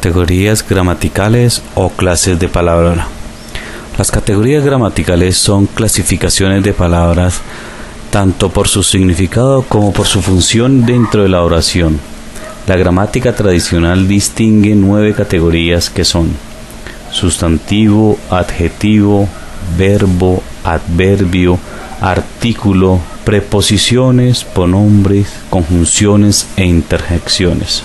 Categorías gramaticales o clases de palabra. Las categorías gramaticales son clasificaciones de palabras tanto por su significado como por su función dentro de la oración. La gramática tradicional distingue 9 categorías que son sustantivo, adjetivo, verbo, adverbio, artículo, preposiciones, pronombres, conjunciones e interjecciones.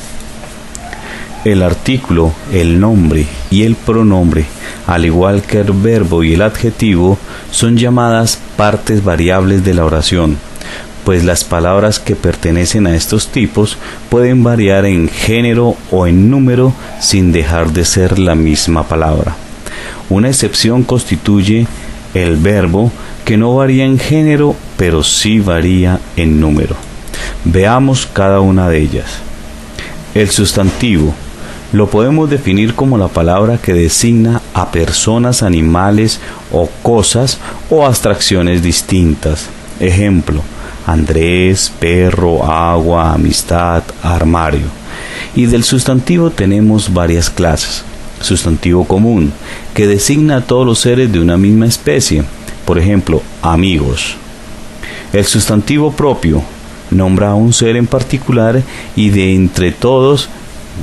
El artículo, el nombre y el pronombre, al igual que el verbo y el adjetivo, son llamadas partes variables de la oración, pues las palabras que pertenecen a estos tipos pueden variar en género o en número sin dejar de ser la misma palabra. Una excepción constituye el verbo, que no varía en género, pero sí varía en número. Veamos cada una de ellas. El sustantivo lo podemos definir como la palabra que designa a personas, animales o cosas o abstracciones distintas. Ejemplo: Andrés, perro, agua, amistad, armario. Y del sustantivo tenemos varias clases. Sustantivo común, que designa a todos los seres de una misma especie. Por ejemplo, amigos. El sustantivo propio nombra a un ser en particular y de entre todos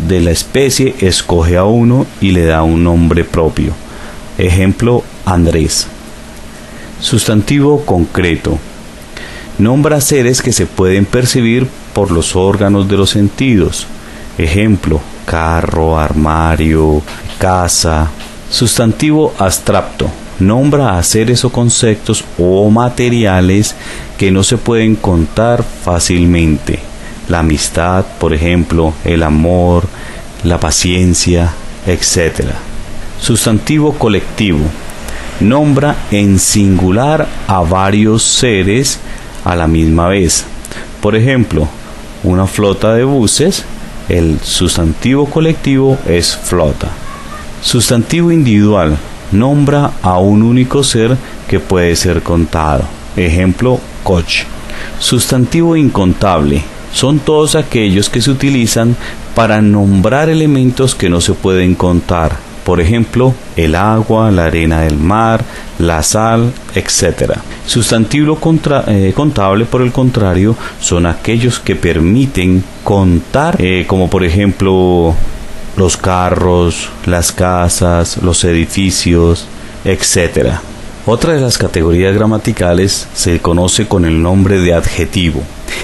de la especie escoge a uno y le da un nombre propio. Ejemplo: Andrés. Sustantivo concreto. Nombra seres que se pueden percibir por los órganos de los sentidos. Ejemplo: carro, armario, casa. Sustantivo abstracto. Nombra a seres o conceptos o materiales que no se pueden contar fácilmente. La amistad, por ejemplo, el amor, la paciencia, etc. Sustantivo colectivo. Nombra en singular a varios seres a la misma vez. Por ejemplo, una flota de buses, el sustantivo colectivo es flota. Sustantivo individual. Nombra a un único ser que puede ser contado. Ejemplo: coche. Sustantivo incontable. Son todos aquellos que se utilizan para nombrar elementos que no se pueden contar. Por ejemplo, el agua, la arena del mar, la sal, etc. Sustantivo contable, por el contrario, son aquellos que permiten contar, como por ejemplo los carros, las casas, los edificios, etc. Otra de las categorías gramaticales se conoce con el nombre de adjetivo.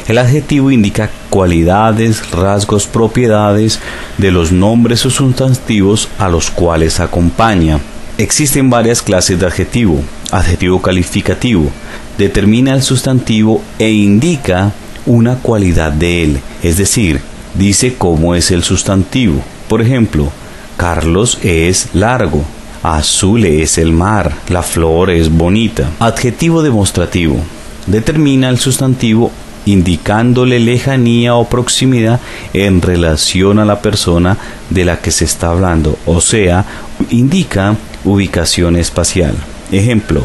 El adjetivo indica cualidades, rasgos, propiedades de los nombres o sustantivos a los cuales acompaña. Existen varias clases de adjetivo. Adjetivo calificativo. Determina el sustantivo e indica una cualidad de él, es decir, dice cómo es el sustantivo. Por ejemplo, Carlos es largo, azul es el mar, la flor es bonita. Adjetivo demostrativo. Determina el sustantivo indicándole lejanía o proximidad en relación a la persona de la que se está hablando, o sea, indica ubicación espacial. Ejemplo: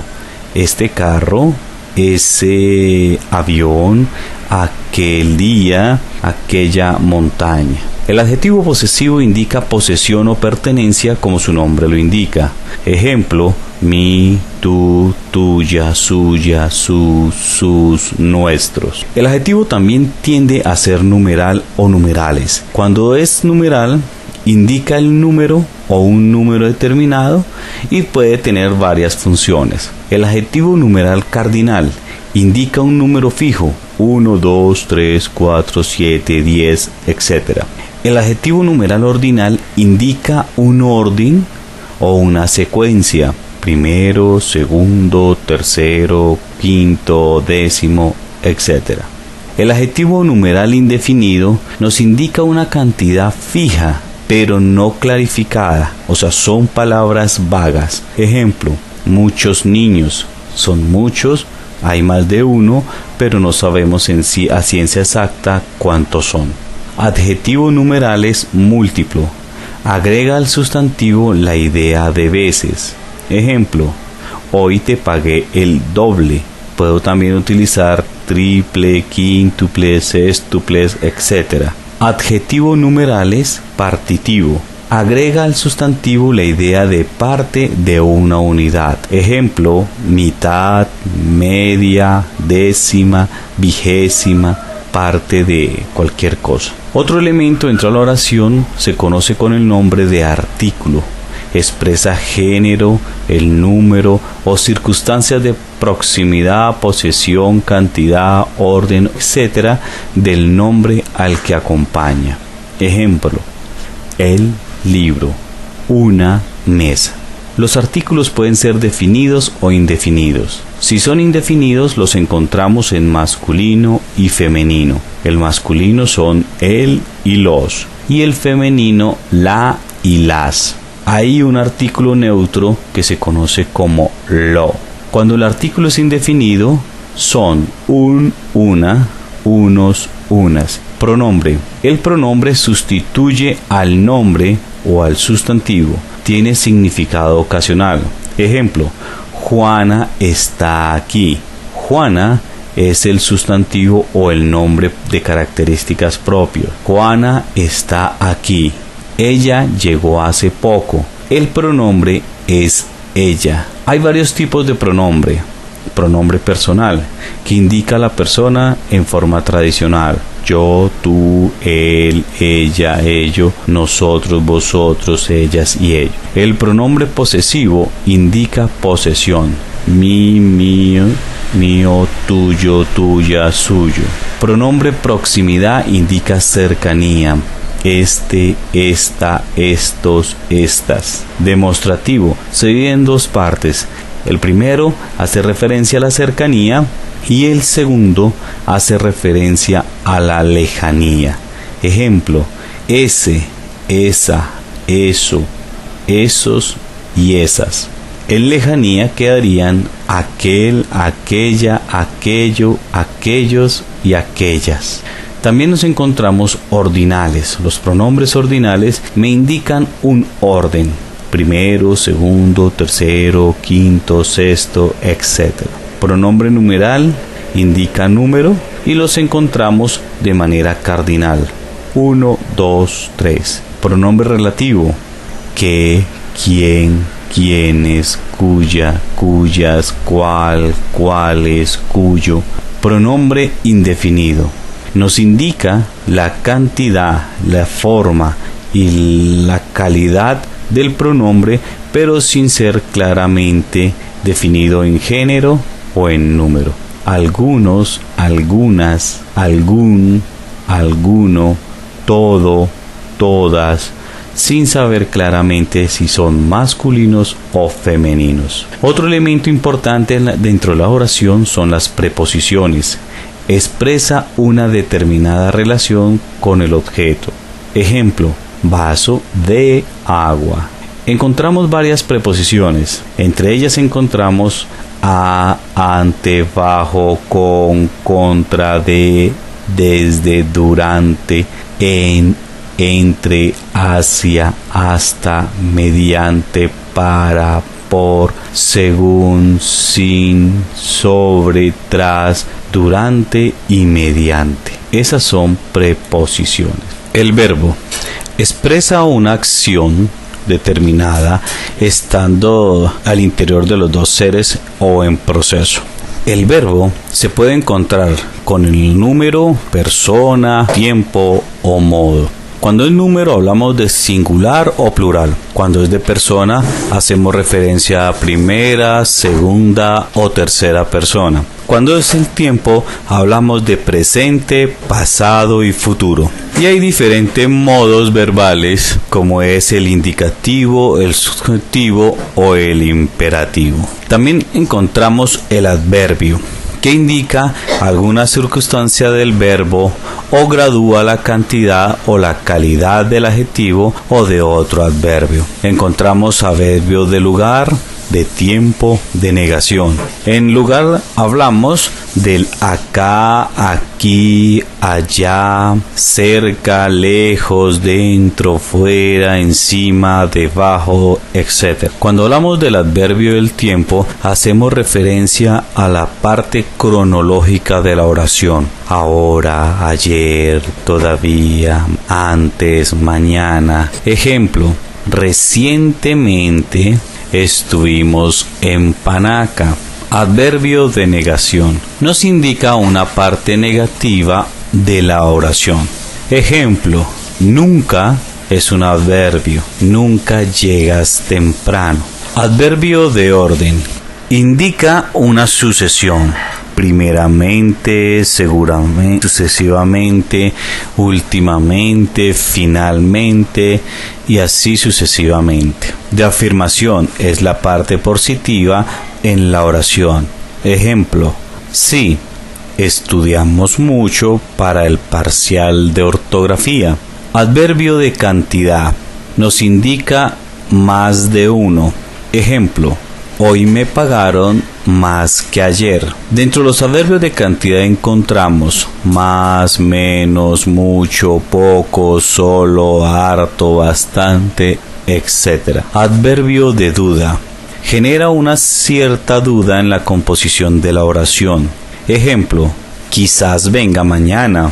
este carro, ese avión, aquel día, aquella montaña. El adjetivo posesivo indica posesión o pertenencia, como su nombre lo indica. Ejemplo: mi, tú, tuya, suya, sus, nuestros. El adjetivo también tiende a ser numeral o numerales. Cuando es numeral, indica el número o un número determinado y puede tener varias funciones. El adjetivo numeral cardinal indica un número fijo: 1, 2, 3, 4, 7, 10, etc. El adjetivo numeral ordinal indica un orden o una secuencia: primero, segundo, tercero, quinto, décimo, etc. El adjetivo numeral indefinido nos indica una cantidad fija, pero no clarificada, o sea, son palabras vagas. Ejemplo: muchos niños. Son muchos, hay más de uno, pero no sabemos a ciencia exacta cuántos son. Adjetivo numerales múltiplo. Agrega al sustantivo la idea de veces. Ejemplo: hoy te pagué el doble. Puedo también utilizar triple, quíntuple, sextuple, etc. Adjetivo numerales partitivo. agrega al sustantivo la idea de parte de una unidad. Ejemplo, mitad, media, décima, vigésima, parte de cualquier cosa. Otro elemento dentro de la oración se conoce con el nombre de artículo. Expresa género, el número o circunstancias de proximidad, posesión, cantidad, orden, etc. del nombre al que acompaña. Ejemplo, el libro, una mesa. Los artículos pueden ser definidos o indefinidos. Si son indefinidos, los encontramos en masculino y femenino. El masculino son el y los, y el femenino la y las. Hay un artículo neutro que se conoce como lo. Cuando el artículo es indefinido, son un, una, unos, unas. Pronombre. El pronombre sustituye al nombre o al sustantivo. Tiene significado ocasional. Ejemplo, Juana está aquí. Juana es el sustantivo o el nombre de características propias. Juana está aquí. Ella llegó hace poco. El pronombre es ella. Hay varios tipos de pronombre. Pronombre personal, que indica a la persona en forma tradicional. Yo, tú, él, ella, ello, nosotros, vosotros, ellas y ellos. El pronombre posesivo indica posesión. Mi, mío, mío, tuyo, tuya, suyo. Pronombre proximidad indica cercanía. Este, esta, estos, estas. Demostrativo se divide en dos partes. El primero hace referencia a la cercanía y el segundo hace referencia a la lejanía. Ejemplo, ese, esa, eso, esos y esas. En lejanía quedarían aquel, aquella, aquello, aquellos y aquellas. También nos encontramos ordinales. Los pronombres ordinales me indican un orden. Primero, segundo, tercero, quinto, sexto, etc. Pronombre numeral indica número y los encontramos de manera cardinal. 1, 2, 3. Pronombre relativo. Que, quién, quiénes, cuya, cuyas, cuál, cuáles, cuyo. Pronombre indefinido. Nos indica la cantidad, la forma y la calidad del pronombre, pero sin ser claramente definido en género o en número. Algunos, algunas, algún, alguno, todo, todas, sin saber claramente si son masculinos o femeninos. Otro elemento importante dentro de la oración son las preposiciones. Expresa una determinada relación con el objeto. Ejemplo, vaso de agua. Encontramos varias preposiciones. Entre ellas encontramos a, ante, bajo, con, contra, de, desde, durante, en, entre, hacia, hasta, mediante, para, por, según, sin, sobre, tras, durante y mediante. Esas son preposiciones. El verbo expresa una acción determinada estando al interior de los dos seres o en proceso. El verbo se puede encontrar con el número, persona, tiempo o modo. Cuando es número hablamos de singular o plural. Cuando es de persona hacemos referencia a primera, segunda o tercera persona. Cuando es el tiempo hablamos de presente, pasado y futuro. Y hay diferentes modos verbales como es el indicativo, el subjuntivo o el imperativo. También encontramos el adverbio, que indica alguna circunstancia del verbo o gradúa la cantidad o la calidad del adjetivo o de otro adverbio. Encontramos adverbios de lugar, de tiempo de negación. En lugar hablamos del acá, aquí, allá, cerca, lejos, dentro, fuera, encima, debajo, etc. Cuando hablamos del adverbio del tiempo, hacemos referencia a la parte cronológica de la oración. Ahora, ayer, todavía, antes, mañana. Ejemplo, recientemente estuvimos en Panaca. Adverbio de negación. Nos indica una parte negativa de la oración. Ejemplo, nunca es un adverbio. Nunca llegas temprano. Adverbio de orden. Indica una sucesión. Primeramente, seguramente, sucesivamente, últimamente, finalmente y así sucesivamente. De afirmación es la parte positiva en la oración. Ejemplo, sí, estudiamos mucho para el parcial de ortografía. Adverbio de cantidad nos indica más de uno. Ejemplo, hoy me pagaron más que ayer. Dentro de los adverbios de cantidad encontramos más, menos, mucho, poco, solo, harto, bastante, etc. Adverbio de duda. Genera una cierta duda en la composición de la oración. Ejemplo, quizás venga mañana.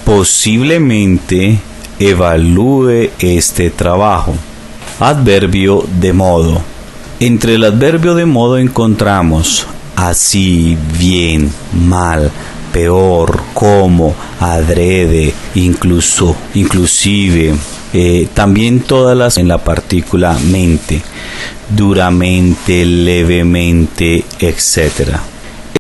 Posiblemente evalúe este trabajo. Adverbio de modo. Entre el adverbio de modo encontramos así, bien, mal, peor, como, adrede, incluso, inclusive. También todas las en la partícula mente, duramente, levemente, etc.